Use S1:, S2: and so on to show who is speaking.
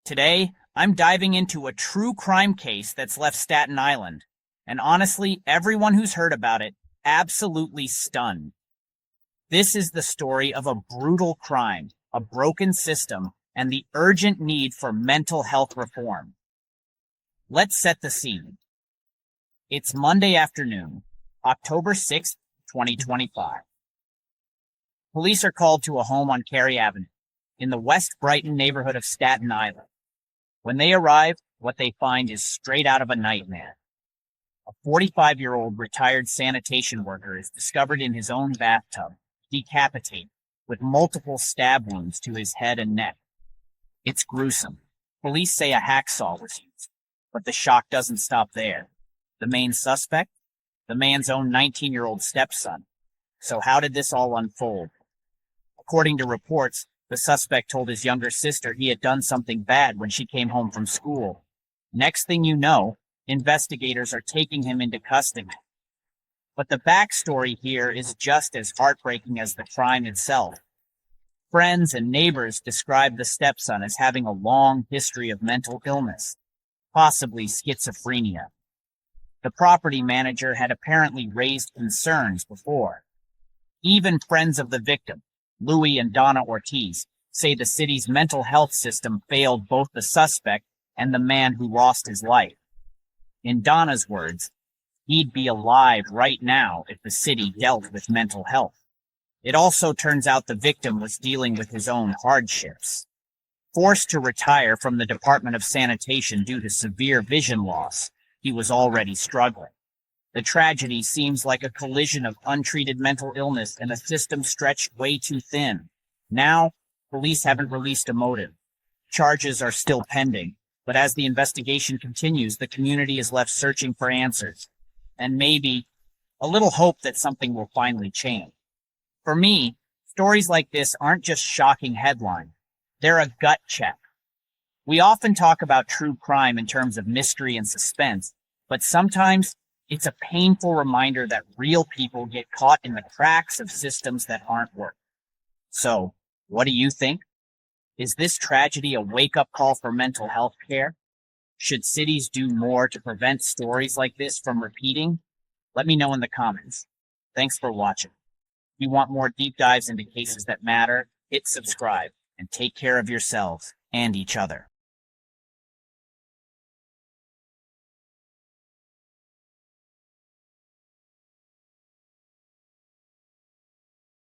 S1: Today, I'm diving into a true crime case that's left Staten Island, and honestly, everyone who's heard about it absolutely stunned. This is the story of a brutal crime, a broken system, and the urgent need for mental health reform. Let's set the scene. It's Monday afternoon, October 6th, 2025. Police are called to a home on Cary Avenue, in the West Brighton neighborhood of Staten Island. When they arrive, what they find is straight out of a nightmare. A 45-year-old retired sanitation worker is discovered in his own bathtub, decapitated, with multiple stab wounds to his head and neck. It's gruesome. Police say a hacksaw was used, but the shock doesn't stop there. The main suspect? The man's own 19-year-old stepson. So how did this all unfold? According to reports, the suspect told his younger sister he had done something bad when she came home from school. Next thing you know, investigators are taking him into custody. But the backstory here is just as heartbreaking as the crime itself. Friends and neighbors describe the stepson as having a long history of mental illness, possibly schizophrenia. The property manager had apparently raised concerns before. Even friends of the victim, Louis and Donna Ortiz, say the city's mental health system failed both the suspect and the man who lost his life. In Donna's words, he'd be alive right now if the city dealt with mental health. It also turns out the victim was dealing with his own hardships. Forced to retire from the Department of Sanitation due to severe vision loss, he was already struggling. The tragedy seems like a collision of untreated mental illness and a system stretched way too thin. Now, police haven't released a motive. Charges are still pending, but as the investigation continues, the community is left searching for answers. And maybe a little hope that something will finally change. For me, stories like this aren't just shocking headlines. They're a gut check. We often talk about true crime in terms of mystery and suspense, but sometimes it's a painful reminder that real people get caught in the cracks of systems that aren't working. So, what do you think? Is this tragedy a wake-up call for mental health care? Should cities do more to prevent stories like this from repeating? Let me know in the comments. Thanks for watching. If you want more deep dives into cases that matter, hit subscribe and take care of yourselves and each other.